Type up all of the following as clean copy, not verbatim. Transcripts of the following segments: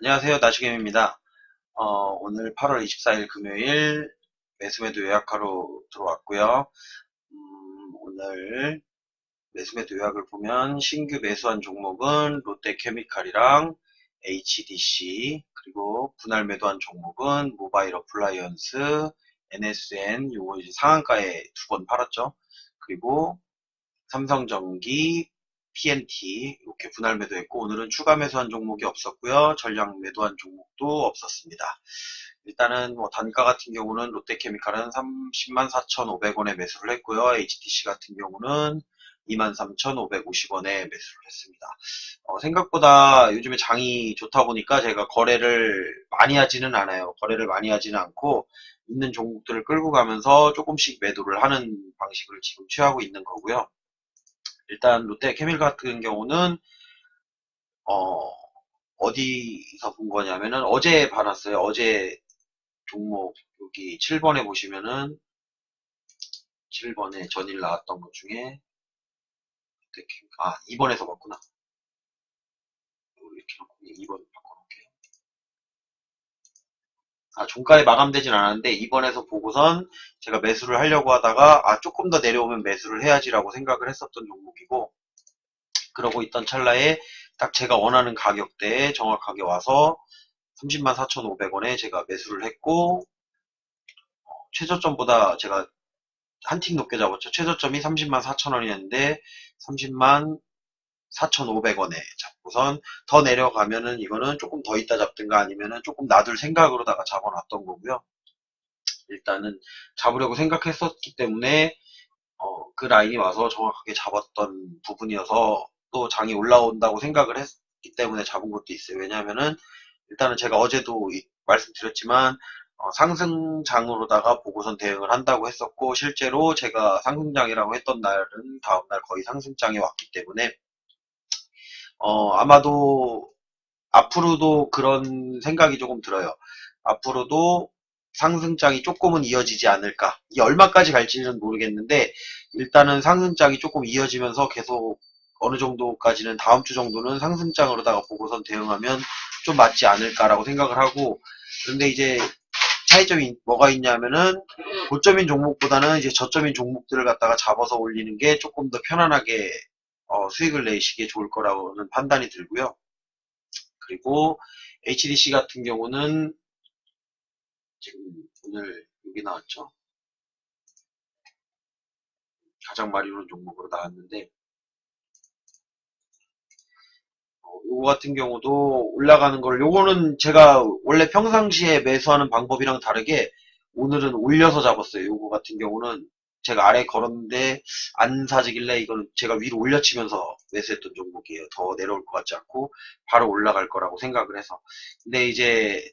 안녕하세요. 나시겜입니다. 오늘 8월 24일 금요일 매수매도 요약하러 들어왔고요. 오늘 매수매도 요약을 보면 신규 매수한 종목은 롯데케미칼이랑 HDC, 그리고 분할 매도한 종목은 모바일 어플라이언스, NSN, 요거 이제 상한가에 두 번 팔았죠. 그리고 삼성전기, PNT 이렇게 분할 매도했고, 오늘은 추가 매수한 종목이 없었고요. 전량 매도한 종목도 없었습니다. 일단은 뭐 단가 같은 경우는 롯데케미칼은 30만 4,500원에 매수를 했고요. HTC 같은 경우는 23,550원에 매수를 했습니다. 생각보다 요즘에 장이 좋다 보니까 제가 거래를 많이 하지는 않아요. 거래를 많이 하지는 않고 있는 종목들을 끌고 가면서 조금씩 매도를 하는 방식을 지금 취하고 있는 거고요. 일단 롯데케밀 같은 경우는 어, 어디서 본 거냐면은 어제 봐놨어요. 어제 종목 여기 7번에 보시면은 7번에 전일 나왔던 것 중에 2번에서 봤구나. 이렇게 놓고 2번 바꿔놓을게요. 종가에 마감되진 않았는데 2번에서 보고선 제가 매수를 하려고 하다가 조금 더 내려오면 매수를 해야지라고 생각을 했었던 종목이고, 그러고 있던 찰나에 딱 제가 원하는 가격대에 정확하게 와서 30만 4,500원에 제가 매수를 했고, 최저점보다 제가 한 틱 높게 잡았죠. 최저점이 30만 4천원이었는데 30만 4,500원에 잡고선 더 내려가면은 이거는 조금 더 있다 잡든가 아니면은 조금 놔둘 생각으로다가 잡아놨던 거고요. 일단은 잡으려고 생각했었기 때문에 그 라인이 와서 정확하게 잡았던 부분이어서 또 장이 올라온다고 생각을 했기 때문에 잡은 것도 있어요. 왜냐하면은 일단은 제가 어제도 말씀드렸지만 상승장으로다가 보고선 대응을 한다고 했었고, 실제로 제가 상승장이라고 했던 날은 다음날 거의 상승장에 왔기 때문에 아마도 앞으로도 그런 생각이 조금 들어요. 앞으로도 상승장이 조금은 이어지지 않을까. 이게 얼마까지 갈지는 모르겠는데 일단은 상승장이 조금 이어지면서 계속 어느 정도까지는 다음 주 정도는 상승장으로다가 보고선 대응하면 좀 맞지 않을까라고 생각을 하고, 그런데 이제 차이점이 뭐가 있냐면은 고점인 종목보다는 이제 저점인 종목들을 갖다가 잡아서 올리는 게 조금 더 편안하게 수익을 내시기에 좋을 거라고는 판단이 들고요. 그리고 HDC 같은 경우는 지금 오늘 여기 나왔죠. 가장 많이 오른 종목으로 나왔는데, 요거 같은 경우도 올라가는 걸, 요거는 제가 원래 평상시에 매수하는 방법이랑 다르게 오늘은 올려서 잡았어요. 요거 같은 경우는 제가 아래 걸었는데 안 사지길래 이거는 제가 위로 올려치면서 매수했던 종목이에요. 더 내려올 것 같지 않고 바로 올라갈 거라고 생각을 해서. 근데 이제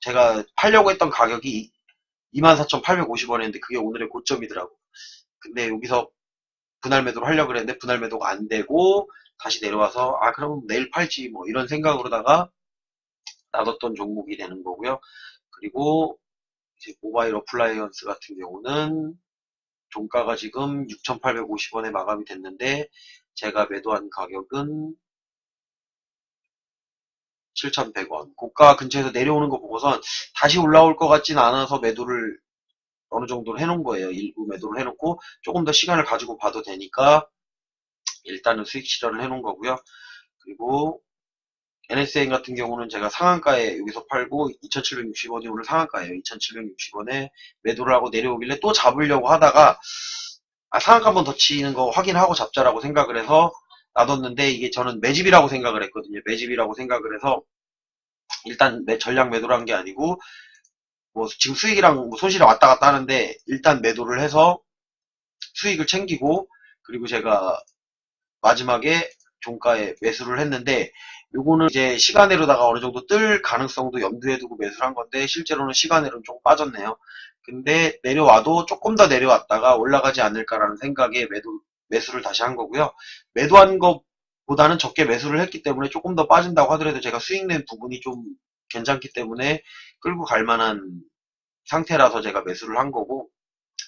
제가 팔려고 했던 가격이 24,850원이었는데 그게 오늘의 고점이더라고. 근데 여기서 분할 매도를 하려고 그랬는데 분할 매도가 안 되고 다시 내려와서 그럼 내일 팔지 뭐 이런 생각으로다가 놔뒀던 종목이 되는 거고요. 그리고 이제 모바일 어플라이언스 같은 경우는 종가가 지금 6,850원에 마감이 됐는데 제가 매도한 가격은 7,100원. 고가 근처에서 내려오는 거 보고선 다시 올라올 것 같진 않아서 매도를 어느 정도로 해놓은 거예요. 일부 매도를 해놓고 조금 더 시간을 가지고 봐도 되니까 일단은 수익 실현을 해놓은 거고요. 그리고 NSN 같은 경우는 제가 상한가에 여기서 팔고 2,760원이 오늘 상한가예요. 2,760원에 매도를 하고 내려오길래 또 잡으려고 하다가 상한가 한 번 더 치는 거 확인하고 잡자라고 생각을 해서 놔뒀는데, 이게 저는 매집이라고 생각을 했거든요. 매집이라고 생각을 해서 일단 전량 매도를 한 게 아니고 뭐 지금 수익이랑 뭐 손실이 왔다 갔다 하는데 일단 매도를 해서 수익을 챙기고, 그리고 제가 마지막에 종가에 매수를 했는데 요거는 이제 시간으로다가 어느 정도 뜰 가능성도 염두에 두고 매수를 한 건데 실제로는 시간으로는 좀 빠졌네요. 근데 내려와도 조금 더 내려왔다가 올라가지 않을까라는 생각에 매수를 다시 한 거고요. 매도한 것보다는 적게 매수를 했기 때문에 조금 더 빠진다고 하더라도 제가 수익 낸 부분이 좀 괜찮기 때문에 끌고 갈 만한 상태라서 제가 매수를 한 거고,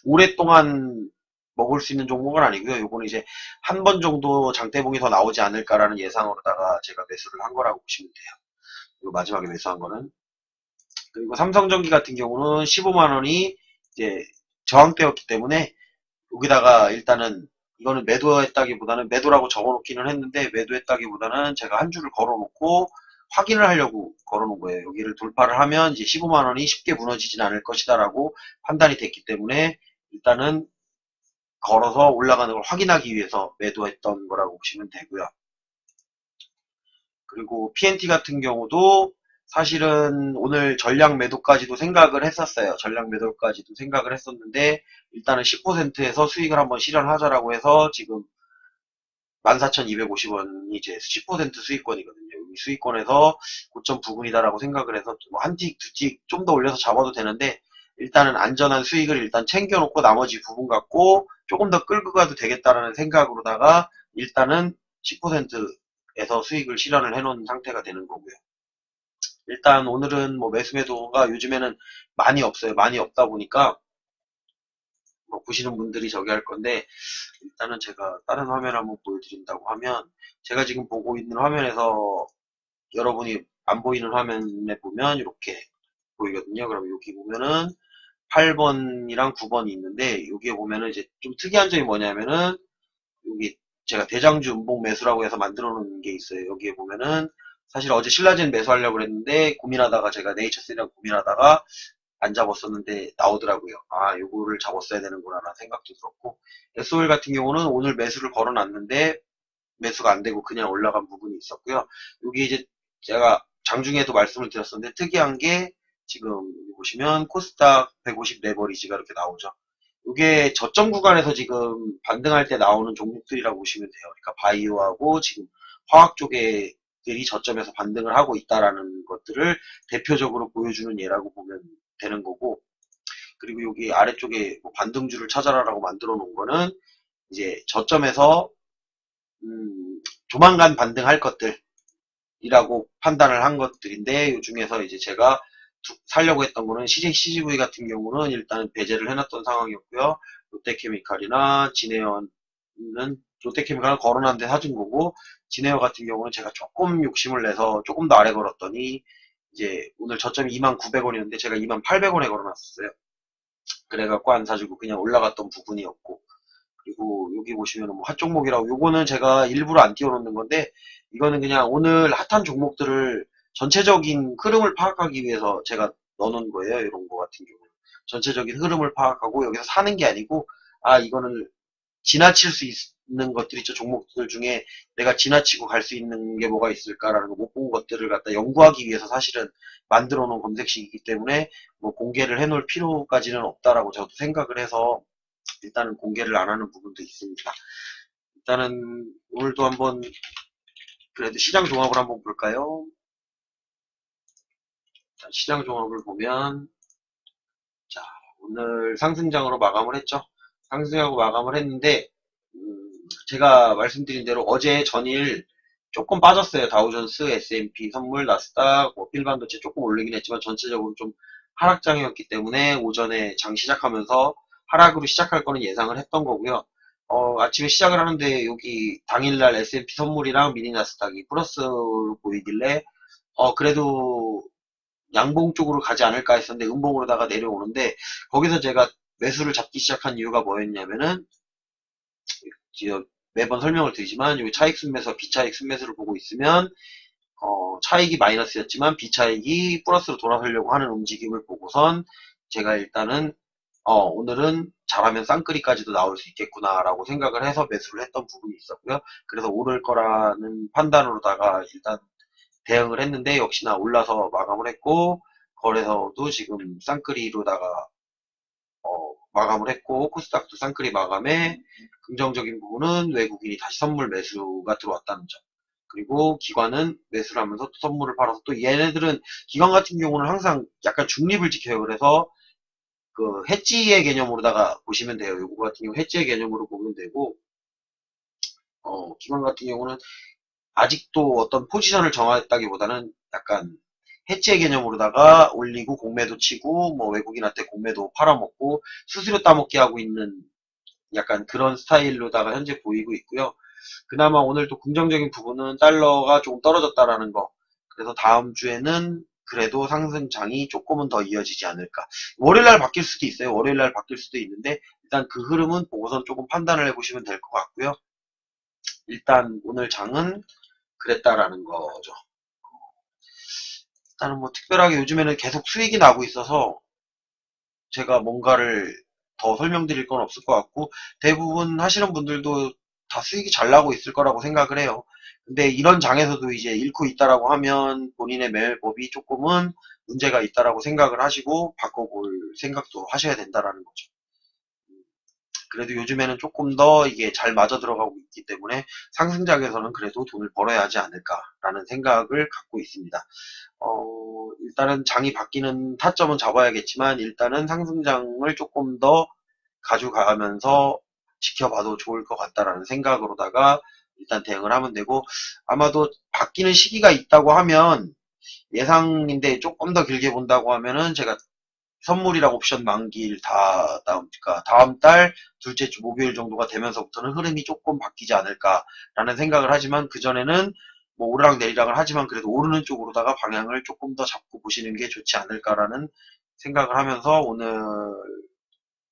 오랫동안 먹을 수 있는 종목은 아니고요. 요거는 이제 한 번 정도 장대봉이 더 나오지 않을까라는 예상으로다가 제가 매수를 한 거라고 보시면 돼요. 이거 마지막에 매수한 거는. 그리고 삼성전기 같은 경우는 15만원이 이제 저항대였기 때문에 여기다가 일단은 이거는 매도했다기보다는 매도라고 적어놓기는 했는데 매도했다기보다는 제가 한 줄을 걸어놓고 확인을 하려고 걸어놓은 거예요. 여기를 돌파를 하면 이제 15만원이 쉽게 무너지진 않을 것이다라고 판단이 됐기 때문에 일단은 걸어서 올라가는 걸 확인하기 위해서 매도했던 거라고 보시면 되고요. 그리고 PNT 같은 경우도 사실은 오늘 전량 매도까지도 생각을 했었어요. 전량 매도까지도 생각을 했었는데 일단은 10%에서 수익을 한번 실현하자라고 해서 지금 14,250원이 이제 10% 수익권이거든요. 이 수익권에서 고점 부근이다라고 생각을 해서 뭐 한 틱, 두 틱 좀 더 올려서 잡아도 되는데 일단은 안전한 수익을 일단 챙겨놓고 나머지 부분 갖고 조금 더 끌고 가도 되겠다라는 생각으로다가 일단은 10%에서 수익을 실현을 해놓은 상태가 되는 거고요. 일단 오늘은 뭐 매수 매도가 요즘에는 많이 없어요. 많이 없다 보니까 뭐 보시는 분들이 저기 할 건데 일단은 제가 다른 화면 한번 보여드린다고 하면 제가 지금 보고 있는 화면에서 여러분이 안 보이는 화면에 보면 이렇게 보이거든요. 그럼 여기 보면은 8번이랑 9번이 있는데 여기에 보면은 이제 좀 특이한 점이 뭐냐면은 여기 제가 대장주 음봉 매수라고 해서 만들어 놓은 게 있어요. 여기에 보면은 사실 어제 신라젠 매수하려고 그랬는데 고민하다가 제가 네이처스랑 고민하다가 안 잡았었는데 나오더라고요. 아, 요거를 잡았어야 되는구나라는 생각도 들었고 SOL 같은 경우는 오늘 매수를 걸어놨는데 매수가 안 되고 그냥 올라간 부분이 있었고요. 여기 이제 제가 장중에도 말씀을 드렸었는데 특이한 게 지금 여기 보시면 코스닥 150 레버리지가 이렇게 나오죠. 이게 저점 구간에서 지금 반등할 때 나오는 종목들이라고 보시면 돼요. 그러니까 바이오하고 지금 화학 쪽에들이 저점에서 반등을 하고 있다라는 것들을 대표적으로 보여주는 예라고 보면 되는 거고, 그리고 여기 아래쪽에 뭐 반등주를 찾아라라고 만들어 놓은 거는 이제 저점에서 조만간 반등할 것들이라고 판단을 한 것들인데 이 중에서 이제 제가 살려고 했던 거는 CGV 같은 경우는 일단 배제를 해놨던 상황이었고요. 롯데케미칼이나 진에어는 롯데케미칼은 걸어놨는데 사준 거고 진에어 같은 경우는 제가 조금 욕심을 내서 조금 더 아래 걸었더니 이제 오늘 저점이 29,900원이었는데 제가 28,800원에 걸어놨었어요. 그래갖고 안 사주고 그냥 올라갔던 부분이었고 그리고 여기 보시면 뭐 핫종목이라고 요거는 제가 일부러 안 띄워놓는 건데 이거는 그냥 오늘 핫한 종목들을 전체적인 흐름을 파악하기 위해서 제가 넣어놓은 거예요. 이런 거 같은 경우는 전체적인 흐름을 파악하고 여기서 사는 게 아니고 아 이거는 지나칠 수 있는 것들 있죠. 종목들 중에 내가 지나치고 갈 수 있는 게 뭐가 있을까라는 거 못 본 것들을 갖다 연구하기 위해서 사실은 만들어 놓은 검색식이기 때문에 뭐 공개를 해놓을 필요까지는 없다라고 저도 생각을 해서 일단은 공개를 안 하는 부분도 있습니다. 일단은 오늘도 한번 그래도 시장 종합을 한번 볼까요? 자, 시장 종합을 보면 자 오늘 상승장으로 마감을 했죠. 상승하고 마감을 했는데 제가 말씀드린 대로 어제 전일 조금 빠졌어요. 다우존스, S&P, 선물, 나스닥, 뭐 필반도체 조금 올리긴 했지만 전체적으로 좀 하락장이었기 때문에 오전에 장 시작하면서 하락으로 시작할 거는 예상을 했던 거고요. 아침에 시작을 하는데 여기 당일날 S&P 선물이랑 미니 나스닥이 플러스로 보이길래 그래도 양봉 쪽으로 가지 않을까 했었는데 음봉으로다가 내려오는데 거기서 제가 매수를 잡기 시작한 이유가 뭐였냐면은 지금 매번 설명을 드리지만 여기 차익 순매수, 비차익 순매수를 보고 있으면 차익이 마이너스였지만 비차익이 플러스로 돌아서려고 하는 움직임을 보고선 제가 일단은 오늘은 잘하면 쌍끌이까지도 나올 수 있겠구나라고 생각을 해서 매수를 했던 부분이 있었고요. 그래서 오를 거라는 판단으로다가 일단 대응을 했는데 역시나 올라서 마감을 했고 거래소도 지금 쌍끌이로다가 마감을 했고 코스닥도 쌍끌이 마감에 긍정적인 부분은 외국인이 다시 선물 매수가 들어왔다는 점. 그리고 기관은 매수를 하면서 또 선물을 팔아서 또 얘네들은 기관 같은 경우는 항상 약간 중립을 지켜요. 그래서 그 해지의 개념으로다가 보시면 돼요. 요거 같은 경우 해지의 개념으로 보면 되고 기관 같은 경우는 아직도 어떤 포지션을 정했다기보다는 약간 해지의 개념으로다가 올리고 공매도 치고 뭐 외국인한테 공매도 팔아먹고 수수료 따먹기 하고 있는 약간 그런 스타일로다가 현재 보이고 있고요. 그나마 오늘 또 긍정적인 부분은 달러가 조금 떨어졌다라는 거. 그래서 다음 주에는 그래도 상승장이 조금은 더 이어지지 않을까. 월요일날 바뀔 수도 있어요. 월요일날 바뀔 수도 있는데 일단 그 흐름은 보고선 조금 판단을 해보시면 될 것 같고요. 일단 오늘 장은 그랬다라는 거죠. 일단은 뭐 특별하게 요즘에는 계속 수익이 나고 있어서 제가 뭔가를 더 설명드릴 건 없을 것 같고 대부분 하시는 분들도 다 수익이 잘 나고 있을 거라고 생각을 해요. 근데 이런 장에서도 이제 잃고 있다라고 하면 본인의 매매법이 조금은 문제가 있다라고 생각을 하시고 바꿔볼 생각도 하셔야 된다라는 거죠. 그래도 요즘에는 조금 더 이게 잘 맞아 들어가고 있기 때문에 상승장에서는 그래도 돈을 벌어야 하지 않을까라는 생각을 갖고 있습니다. 일단은 장이 바뀌는 타점은 잡아야겠지만 일단은 상승장을 조금 더 가져가면서 지켜봐도 좋을 것 같다라는 생각으로다가 일단 대응을 하면 되고 아마도 바뀌는 시기가 있다고 하면 예상인데 조금 더 길게 본다고 하면은 제가 선물이랑 옵션 만기일 그러니까 다음 달 둘째 주 목요일 정도가 되면서부터는 흐름이 조금 바뀌지 않을까라는 생각을 하지만 그전에는 뭐 오르락 내리락을 하지만 그래도 오르는 쪽으로다가 방향을 조금 더 잡고 보시는 게 좋지 않을까라는 생각을 하면서 오늘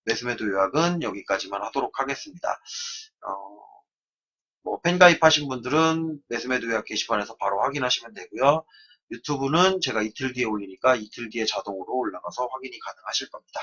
매수매도 요약은 여기까지만 하도록 하겠습니다. 어, 뭐 팬가입하신 분들은 매수매도 요약 게시판에서 바로 확인하시면 되고요. 유튜브는 제가 이틀 뒤에 올리니까 이틀 뒤에 자동으로 올라가서 확인이 가능하실 겁니다.